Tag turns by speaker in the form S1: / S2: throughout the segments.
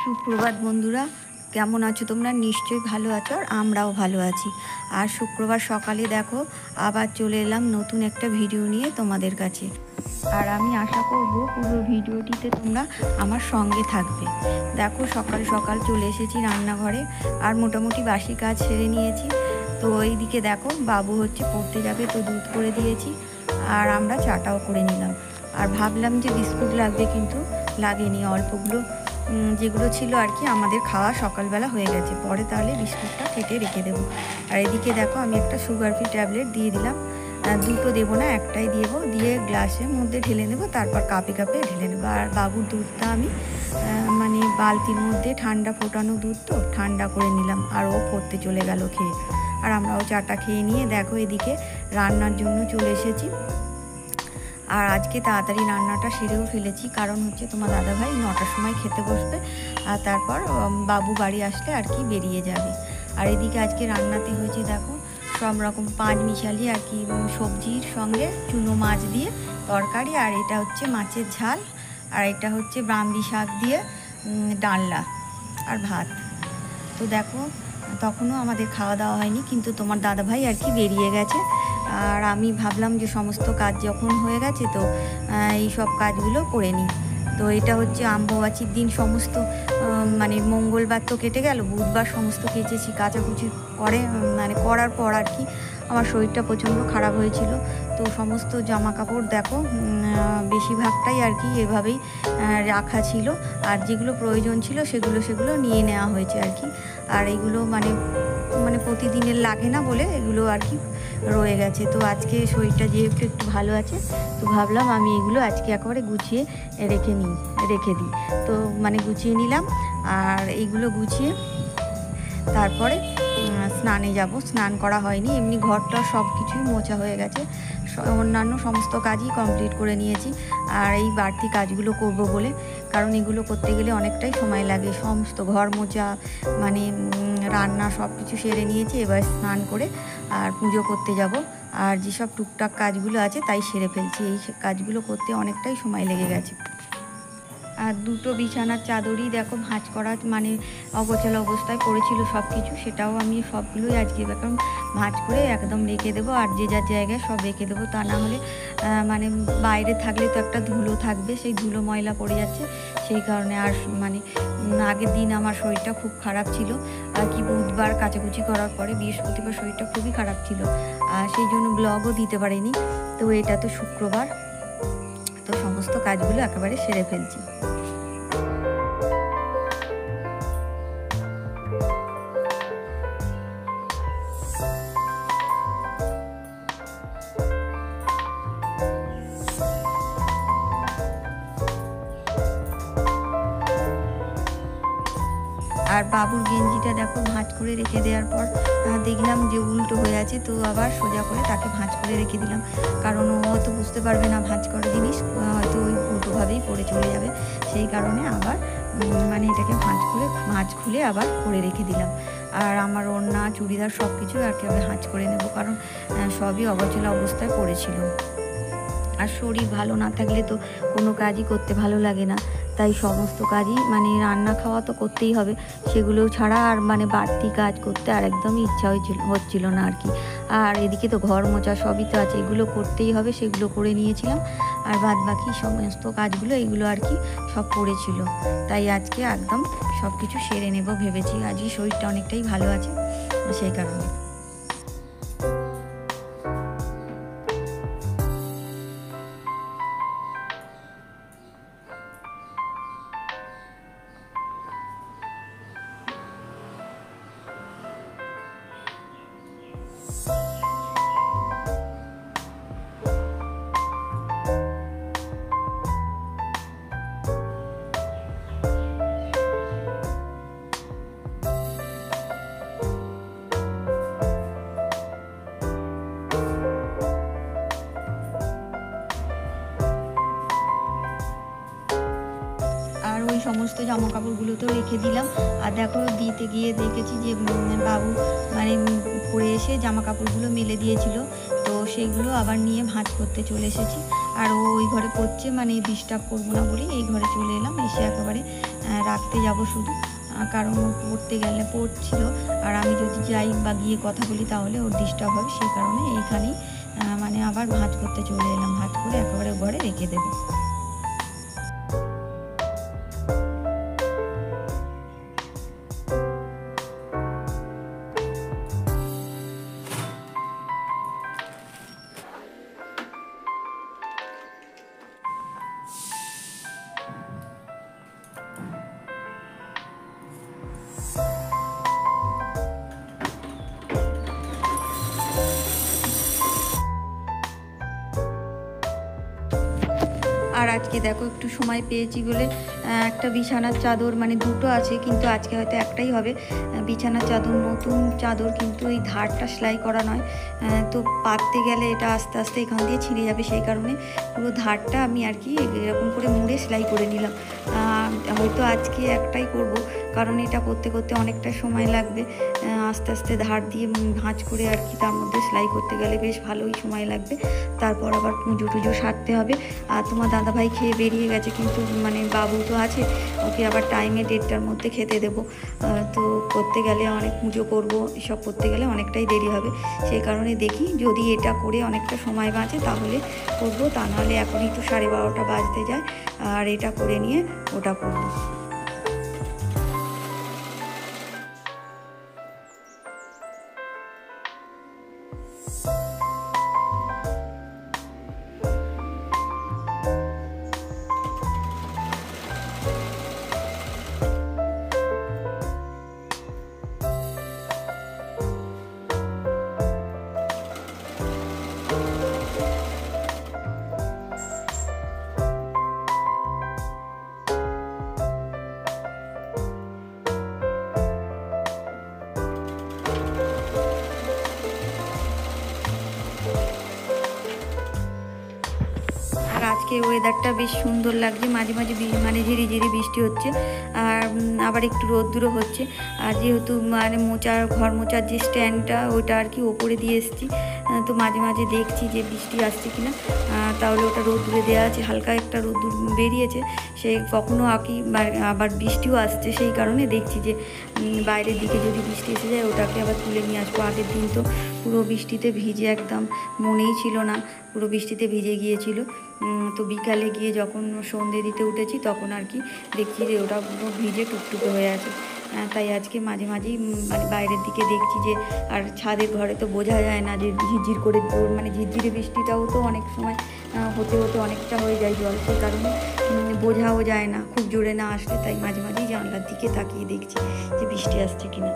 S1: সুপ্রভাত বন্ধুরা, কেমন আছো তোমরা? নিশ্চয়ই ভালো আছো, আর আমরাও ভালো আছি। আর শুক্রবার সকালে দেখো আবার চলে এলাম নতুন একটা ভিডিও নিয়ে তোমাদের কাছে। আর আমি আশা করব পুরো ভিডিওটিতে তোমরা আমার সঙ্গে থাকবে। দেখো সকাল সকাল চলে এসেছি রান্নাঘরে, আর মোটামুটি বাসি কাজ সেরে নিয়েছি। তো এইদিকে দেখো বাবু হচ্ছে পড়তে যাবে, তো দুধ করে দিয়েছি, আর আমরা চাটাও করে নিলাম। আর ভাবলাম যে বিস্কুট লাগবে, কিন্তু লাগেনি, অল্পগুলো যেগুলো ছিল আর কি আমাদের খাওয়া সকালবেলা হয়ে গেছে। পরে তাহলে বিস্কুটটা কেটে রেখে দেবো। আর এদিকে দেখো আমি একটা সুগার ফ্রি ট্যাবলেট দিয়ে দিলাম, দুটো দেবো না, একটাই দেবো, দিয়ে গ্লাসের মধ্যে ঢেলে নেবো, তারপর কাপে কাপে ঢেলে নেবো। আর বাবুর দুধটা আমি মানে বালতির মধ্যে ঠান্ডা ফোটানো দুধ তো ঠান্ডা করে নিলাম, আর ও পড়তে চলে গেল খেয়ে। আর আমরাও চাটা খেয়ে নিয়ে দেখো এদিকে রান্নার জন্য চলে এসেছি। আর আজকে তাড়াতাড়ি রান্নাটা সেরেও ফেলেছি, কারণ হচ্ছে তোমার দাদাভাই 9টার সময় খেতে বসবে, আর তারপর বাবু বাড়ি আসলে আর কি বেরিয়ে যাবে। আর এদিকে আজকে রান্নাতে হয়েছে দেখো সব রকম পাঁচ মিশালি আর কি সবজির সঙ্গে চুনো মাছ দিয়ে তরকারি, আর এটা হচ্ছে মাছের ঝাল, আর এটা হচ্ছে ব্রাহ্মী শাক দিয়ে ডালনা আর ভাত। তো দেখো তখনও আমাদের খাওয়া দাওয়া হয়নি, কিন্তু তোমার দাদাভাই আর কি বেরিয়ে গেছে। আর আমি ভাবলাম যে সমস্ত কাজ যখন হয়ে গেছে তো এই সব কাজগুলো করে নিই। তো এটা হচ্ছে অম্বুবাচীর দিন সমস্ত মানে মঙ্গলবার তো কেটে গেল, বুধবার সমস্ত কেচেছি, কাচাকুচি করার পর আর কি আমার শরীরটা প্রচণ্ড খারাপ হয়েছিল। তো সমস্ত জামা কাপড় দেখো বেশিরভাগটাই আর কি এভাবেই রাখা ছিল, আর যেগুলো প্রয়োজন ছিল সেগুলো নিয়ে নেওয়া হয়েছে আর কি। আর এগুলো মানে প্রতিদিনের লাগে না বলে এগুলো আর কি রয়ে গেছে। তো আজকে শরীরটা যেহেতু একটু ভালো আছে, তো ভাবলাম আমি এগুলো আজকে একেবারে গুছিয়ে রেখে দিই। তো গুছিয়ে নিলাম, আর এইগুলো গুছিয়ে তারপরে স্নানে যাব। স্নান করা হয়নি, এমনি ঘরটা সব কিছুই মোছা হয়ে গেছে, অন্যান্য সমস্ত কাজই কমপ্লিট করে নিয়েছি। আর এই বাড়তি কাজগুলো করব বলে, কারণ এগুলো করতে গেলে অনেকটাই সময় লাগে। সমস্ত ঘর মোছা রান্না সব কিছু সেরে নিয়েছি, এবার স্নান করে আর পুজো করতে যাব। আর যেসব টুকটাক কাজগুলো আছে তাই সেরে ফেলছি, এই কাজগুলো করতে অনেকটাই সময় লেগে গেছে। আর দুটো বিছানার চাদরই দেখো ভাঁজ করা অগোছালো অবস্থায় পড়েছিল সব কিছু, সেটাও আমি সবগুলোই আজকে এখন ভাঁজ করে একদম রেখে দেবো। আর যে যার জায়গায় সব রেখে দেবো, তা না হলে বাইরে থাকলে তো একটা ধুলো থাকবে, সেই ধুলো ময়লা পড়ে যাচ্ছে। সেই কারণে আর আগের দিন আমার শরীরটা খুব খারাপ ছিল আর কি, বুধবার কাচাকুচি করার পরে বৃহস্পতিবার শরীরটা খুবই খারাপ ছিল, আর সেই জন্য ব্লগও দিতে পারিনি। তো এটা তো শুক্রবার, তো সমস্ত কাজগুলো একেবারে সেরে ফেলছি। আর বাবুর গেঞ্জিটা দেখো ভাঁজ করে রেখে দেওয়ার পর দেখলাম যে উল্টো হয়ে আছে, তো আবার সোজা করে তাকে ভাঁজ করে রেখে দিলাম, কারণ ও হয়তো বুঝতে পারবে না ভাঁজ করা জিনিস, হয়তো ওই উল্টোভাবেই পড়ে চলে যাবে। সেই কারণে আবার এটাকে ভাঁজ খুলে আবার করে রেখে দিলাম। আর আমার ওড়না চুড়িদার সব কিছু আর কি আমি ভাঁজ করে নেব, কারণ সবই অগোছালো অবস্থায় পড়েছিল। আর শরীর ভালো না থাকলে তো কোনো কাজই করতে ভালো লাগে না, তাই সমস্ত কাজই রান্না খাওয়া তো করতেই হবে, সেগুলো ছাড়া আর বাড়তি কাজ করতে আর একদমই ইচ্ছা হচ্ছিল না আর কি। আর এদিকে তো ঘর মোছা সবই তো আছে, এগুলো করতেই হবে, সেগুলো করে নিয়েছিলাম। আর বাদ বাকি সমস্ত কাজগুলো এগুলো আর কি সব পড়েছিল, তাই আজকে একদম সব কিছু সেরে নেব ভেবেছি। আজকে শরীরটা অনেকটাই ভালো আছে, সেই কারণে। আর ওই সমস্ত জামা কাপড়গুলো তো রেখে দিলাম। আর দেখো দিতে গিয়ে দেখেছি যে বাবু পরে এসে জামা কাপড়গুলো মেলে দিয়েছিল, তো সেইগুলো আবার নিয়ে ভাঁজ করতে চলে এসেছি। আর ও ওই ঘরে পড়ছে, ডিস্টার্ব করবো না বলে এই ঘরে চলে এলাম, এসে একেবারে রাখতে যাব শুধু, কারণ ও পড়ছিল, আর আমি যদি যাই বা গিয়ে কথা বলি তাহলে ওর ডিস্টার্ব হবে, সেই কারণে এইখানেই মানে আবার ভাঁজ করতে চলে এলাম। ভাঁজ করে একেবারে ঘরে রেখে দেবো। আর আজকে দেখো একটু সময় পেয়েছি বলে একটা বিছানার চাদর, মানে দুটো আছে কিন্তু আজকে হয়তো একটাই হবে। বিছানার চাদর, নতুন চাদর, কিন্তু এই ধারটা সেলাই করা নয়, তো পাততে গেলে এটা আস্তে আস্তে এখান দিয়ে ছিঁড়ে যাবে, সেই কারণে পুরো ধারটা আমি আর কি এরকম করে মুড়ে সেলাই করে নিলাম। হয়তো আজকে একটাই করব, কারণ এটা করতে করতে অনেকটা সময় লাগবে। আস্তে আস্তে ধার দিয়ে ভাঁজ করে আর কি তার মধ্যে সেলাই করতে গেলে বেশ ভালোই সময় লাগবে। তারপর আবার পুজো টুজো সারতে হবে। আর তোমার দাদাভাই খেয়ে বেরিয়ে গেছে, কিন্তু মানে বাবু তো আছে, ওকে আবার টাইমে 1:30টার মধ্যে খেতে দেবো। তো করতে গেলে অনেক পুজো করবো, এসব করতে গেলে অনেকটাই দেরি হবে, সেই কারণে দেখি যদি এটা করে অনেকটা সময় বাঁচে তাহলে করবো, তা নাহলে এখনই তো 12:30 বাজতে যায়, আর এটা করে নিয়ে ওটা করবো। আর আজকে ওয়েদারটা বেশ সুন্দর লাগছে, মাঝে মাঝে মানে ঝিরিঝিরি বৃষ্টি হচ্ছে, আর আবার একটু রোদ্দুরও হচ্ছে। আর যেহেতু মানে ঘর মোচার যে স্ট্যান্ডটা ওইটা আর কি ওপরে দিয়ে এসেছি, তো মাঝে মাঝে দেখছি যে বৃষ্টি আসছে কিনা, তাহলে ওটা রোদ্দুরে দেওয়া আছে, হালকা একটা রোদ্দুর বেরিয়েছে, সে কখনো আবার বৃষ্টিও আসছে, সেই কারণে দেখছি যে বাইরের দিকে যদি বৃষ্টি এসে যায় ওটাকে আবার তুলে নিয়ে আসবো। আগের দিন তো পুরো বৃষ্টিতে ভিজে একদম মনেই ছিল না, পুরো বৃষ্টিতে ভিজে গিয়েছিল। তো বিকালে গিয়ে যখন সন্ধে দিতে উঠেছি তখন আর কি দেখছি যে ওটা পুরো ভিজে টুকটুকে হয়ে আছে। তাই আজকে মাঝে মাঝেই মানে বাইরের দিকে দেখছি যে, আর ছাদের ঘরে তো বোঝা যায় না যে ঝিরঝির করে মানে ঝিরঝিরে বৃষ্টিটাও তো অনেক সময় হতে হতে অনেকটা হয়ে যায় জল, সেই কারণে বোঝাও যায় না খুব জোরে না আসলে, তাই মাঝে মাঝেই জানলার দিকে তাকিয়ে দেখছি যে বৃষ্টি আসছে কিনা।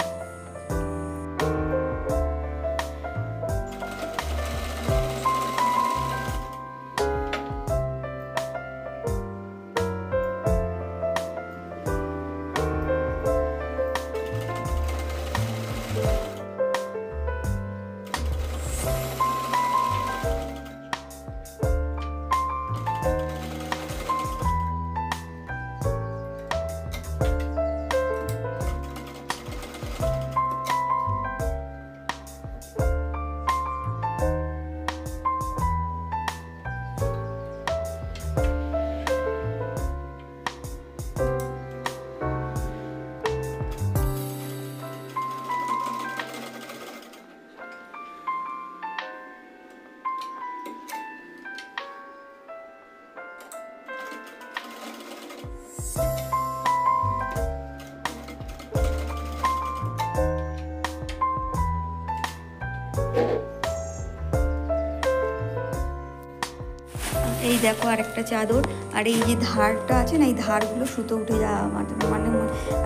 S1: এই দেখো আরেকটা চাদর, আর এই যে ধারটা আছে না, এই ধারগুলো সুতো উঠে যাওয়া মানে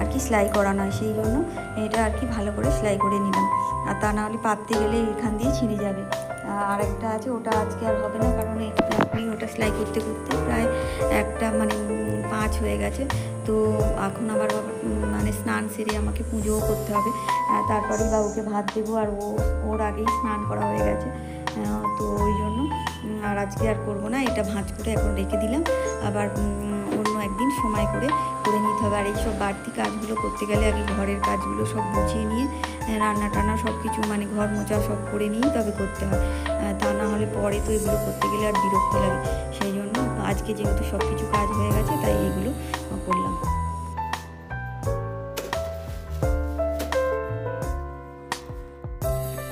S1: আর কি সেলাই করা নয়, সেই জন্য এটা আর কি ভালো করে সেলাই করে নিলাম, আর তা নাহলে পাততে গেলে এখান দিয়ে ছিঁড়ে যাবে। আর একটা আছে, ওটা আজকে আর হবে না, কারণ আমি ওটা সেলাই করতে করতে প্রায় একটা মানে 5 হয়ে গেছে। তো এখন আবার মানে স্নান সেরে আমাকে পুজোও করতে হবে, তারপরেই বাবুকে ভাত দেবো, আর ওর আগেই স্নান করা হয়ে গেছে, তো ওই জন্য আর আজকে আর করবো না, এটা ভাঁজ করে এখন রেখে দিলাম, আবার অন্য একদিন সময় করে নিতে হবে। আর এইসব বাড়তি কাজগুলো করতে গেলে আগে ঘরের কাজগুলো সব গুছিয়ে নিয়ে রান্না টান্না সব কিছু মানে ঘর মোছা সব করে নিয়েই তবে করতে হয়, তা না হলে পরে তো এগুলো করতে গেলে আর বিরক্ত লাগে, সেই জন্য আজকে যেহেতু সব কিছু কাজ হয়ে গেছে তাই এগুলো করলাম।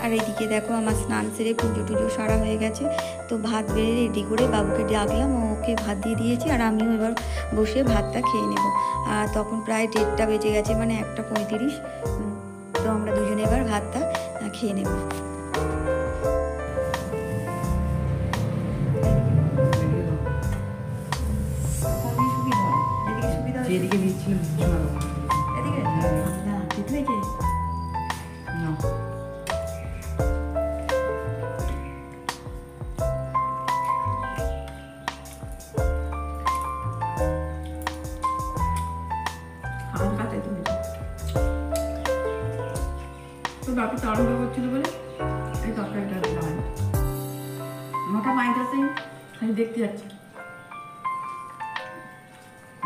S1: আর এদিকে দেখো আমার স্নান সেরে পুজো টুজো সারা হয়ে গেছে, তো ভাত বেড়ে রেডি করে বাবুকে ডাকলাম, ওকে ভাত দিয়ে দিয়েছি আর আমিও এবার বসে ভাতটা খেয়ে নেব। আর তখন প্রায় 1:30 বেজে গেছে, মানে 1:35। তো আমরা দুজনে এবার ভাতটা খেয়ে নেব।
S2: যেদিকে দিচ্ছিল
S1: এদিকে না ঠিক হয়েছে।
S2: তো বাকি তরঙ্গ করছিল বলে এই তরকারিটা দিলাম। মোটা মাইন্ড আছে, খালি দেখতে যাচ্ছে।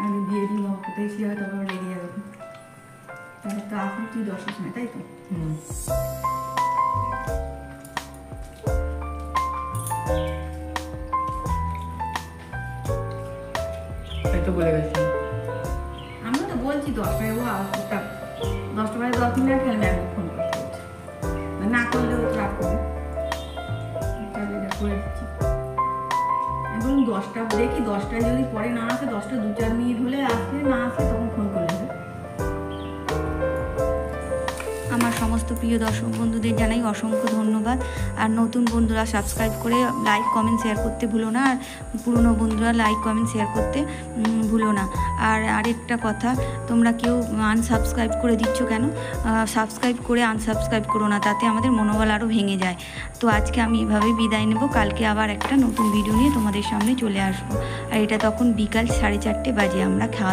S2: আমি দিয়ে দিই বাবা কোথায় এসে যাবে, তারপর রেডি যাবে। তাহলে তো এখন তুই 10-এর সময়, তাই তো? তাই তো বলে গেছি। আমি তো বলছি 10টায় ও ওটা 10টা বাজে 10 মিনিট খেলে ম্যাম ফোন করতে হচ্ছে, না করলে ও রাগ করবে। তাহলে এটা করে দিচ্ছি। আমি বলুন 10টা দেখি, 10টায় যদি পরে না আসে, 10টা 2-4 মিনিট হলে আসলে, না আসলে তখন ফোন করলে হবে।
S1: আমার সমস্ত প্রিয় দর্শক বন্ধুদের জানাই অসংখ্য ধন্যবাদ। আর নতুন বন্ধুরা সাবস্ক্রাইব করে লাইক কমেন্ট শেয়ার করতে ভুলো না, আর পুরনো বন্ধুরা লাইক কমেন্ট শেয়ার করতে ভুলো না। আর আরেকটা কথা, তোমরা কেউ আনসাবস্ক্রাইব করে দিচ্ছ কেন? সাবস্ক্রাইব করে আনসাবস্ক্রাইব করো না, তাতে আমাদের মনোবল আরও ভেঙে যায়। তো আজকে আমি এভাবেই বিদায় নেব, কালকে আবার একটা নতুন ভিডিও নিয়ে তোমাদের সামনে চলে আসবো। আর এটা তখন বিকাল 4:30 বাজে। আমরা খাওয়া